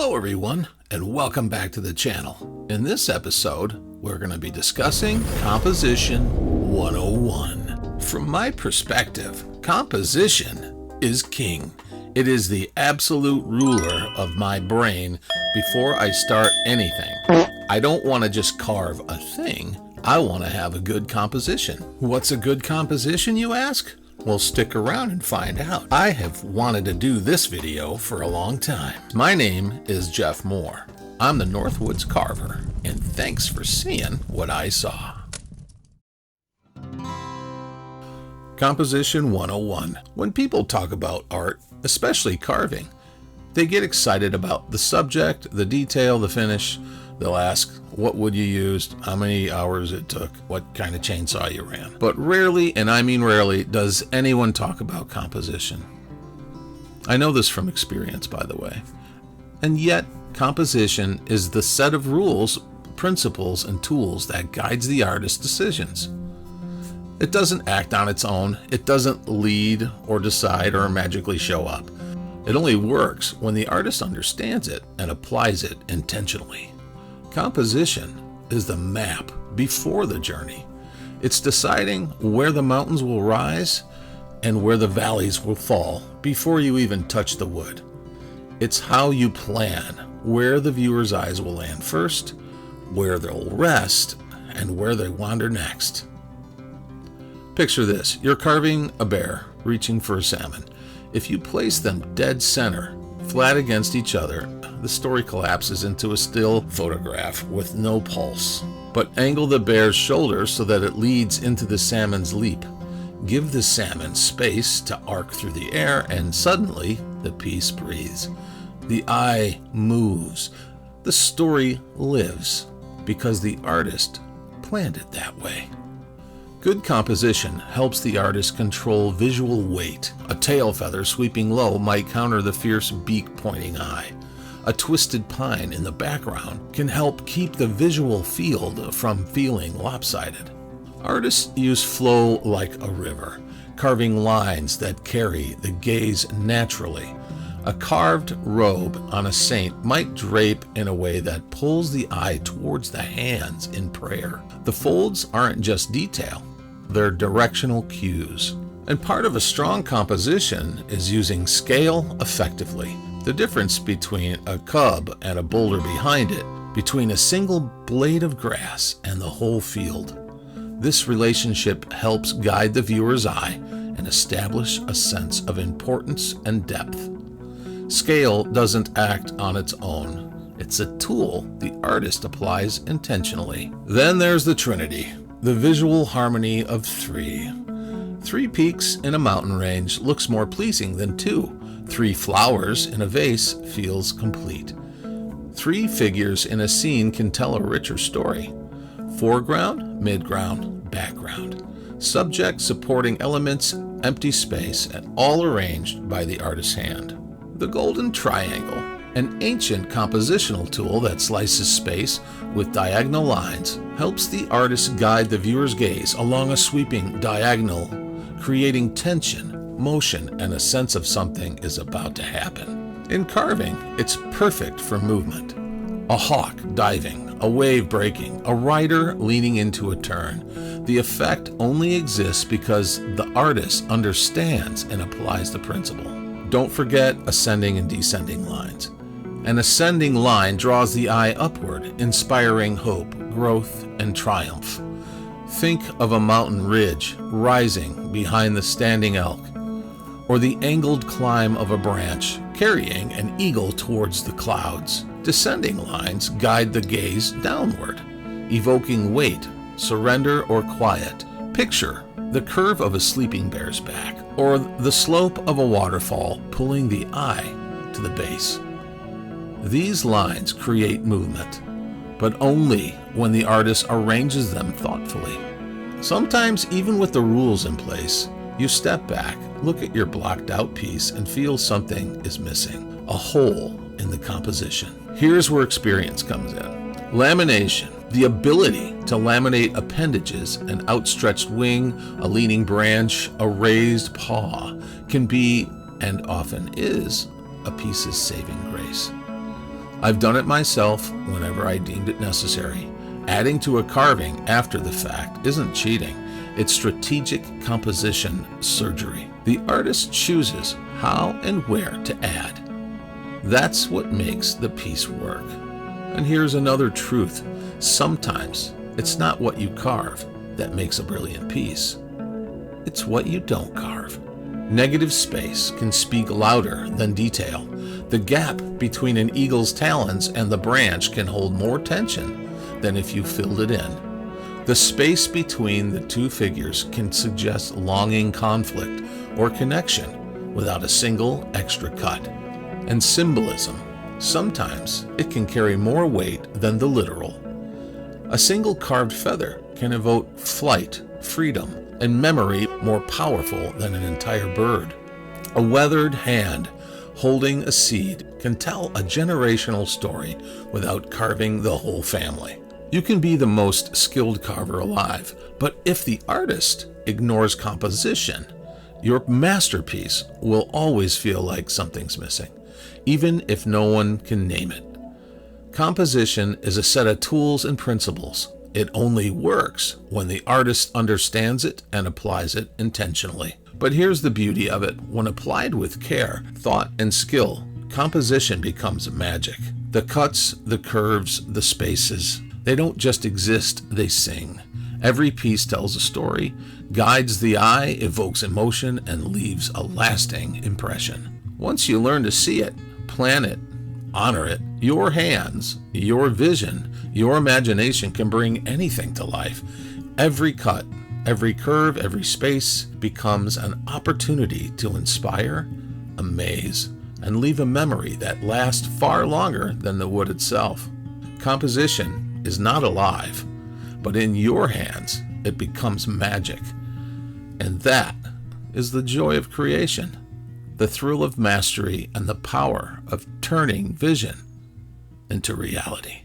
Hello everyone, and welcome back to the channel. In this episode, we're going to be discussing Composition 101. From my perspective, composition is king. It is the absolute ruler of my brain before I start anything. I don't want to just carve a thing. I want to have a good composition. What's a good composition, you ask? Well, stick around and find out. I have wanted to do this video for a long time. My name is Jeff Mohr. I'm the Northwoods Carver, and thanks for seeing what I saw. Composition 101. When people talk about art, especially carving, they get excited about the subject, the detail, the finish. They'll ask, what wood you used, how many hours it took, what kind of chainsaw you ran. But rarely, and I mean rarely, does anyone talk about composition. I know this from experience, by the way. And yet, composition is the set of rules, principles, and tools that guides the artist's decisions. It doesn't act on its own. It doesn't lead or decide or magically show up. It only works when the artist understands it and applies it intentionally. Composition is the map before the journey. It's deciding where the mountains will rise and where the valleys will fall before you even touch the wood. It's how you plan where the viewer's eyes will land first, where they'll rest, and where they wander next. Picture this. You're carving a bear, reaching for a salmon. If you place them dead center, flat against each other, the story collapses into a still photograph with no pulse. But angle the bear's shoulders so that it leads into the salmon's leap. Give the salmon space to arc through the air, and suddenly the piece breathes. The eye moves. The story lives because the artist planned it that way. Good composition helps the artist control visual weight. A tail feather sweeping low might counter the fierce beak-pointing eye. A twisted pine in the background can help keep the visual field from feeling lopsided. Artists use flow like a river, carving lines that carry the gaze naturally. A carved robe on a saint might drape in a way that pulls the eye towards the hands in prayer. The folds aren't just detail. They're directional cues. And part of a strong composition is using scale effectively. The difference between a cub and a boulder behind it, between a single blade of grass and the whole field. This relationship helps guide the viewer's eye and establish a sense of importance and depth. Scale doesn't act on its own. It's a tool the artist applies intentionally. Then there's the Trinity. The visual harmony of three. 3 peaks in a mountain range looks more pleasing than 2. 3 flowers in a vase feels complete. 3 figures in a scene can tell a richer story. Foreground, midground, background. Subject, supporting elements, empty space, and all arranged by the artist's hand. The golden triangle. An ancient compositional tool that slices space with diagonal lines, helps the artist guide the viewer's gaze along a sweeping diagonal, creating tension, motion, and a sense of something is about to happen. In carving, it's perfect for movement. A hawk diving, a wave breaking, a rider leaning into a turn. The effect only exists because the artist understands and applies the principle. Don't forget ascending and descending lines. An ascending line draws the eye upward, inspiring hope, growth, and triumph. Think of a mountain ridge rising behind the standing elk, or the angled climb of a branch carrying an eagle towards the clouds. Descending lines guide the gaze downward, evoking weight, surrender, or quiet. Picture the curve of a sleeping bear's back, or the slope of a waterfall pulling the eye to the base. These lines create movement, but only when the artist arranges them thoughtfully. Sometimes, even with the rules in place, you step back, look at your blocked out piece, and feel something is missing, a hole in the composition. Here's where experience comes in. Lamination, the ability to laminate appendages, an outstretched wing, a leaning branch, a raised paw, can be, and often is, a piece's saving grace. I've done it myself whenever I deemed it necessary. Adding to a carving after the fact isn't cheating. It's strategic composition surgery. The artist chooses how and where to add. That's what makes the piece work. And here's another truth. Sometimes it's not what you carve that makes a brilliant piece. It's what you don't carve. Negative space can speak louder than detail. The gap between an eagle's talons and the branch can hold more tension than if you filled it in. The space between the two figures can suggest longing, conflict, or connection without a single extra cut. And symbolism, sometimes it can carry more weight than the literal. A single carved feather can evoke flight, freedom, and memory more powerful than an entire bird. A weathered hand holding a seed can tell a generational story without carving the whole family. You can be the most skilled carver alive, but if the artist ignores composition, your masterpiece will always feel like something's missing, even if no one can name it. Composition is a set of tools and principles. It only works when the artist understands it and applies it intentionally. But here's the beauty of it. When applied with care, thought, and skill, composition becomes magic. The cuts, the curves, the spaces, they don't just exist, they sing. Every piece tells a story, guides the eye, evokes emotion, and leaves a lasting impression. Once you learn to see it, plan it, honor it, your hands, your vision, your imagination can bring anything to life. Every cut, every curve, every space becomes an opportunity to inspire, amaze, and leave a memory that lasts far longer than the wood itself. Composition is not alive, but in your hands, it becomes magic. And that is the joy of creation, the thrill of mastery, and the power of turning vision into reality.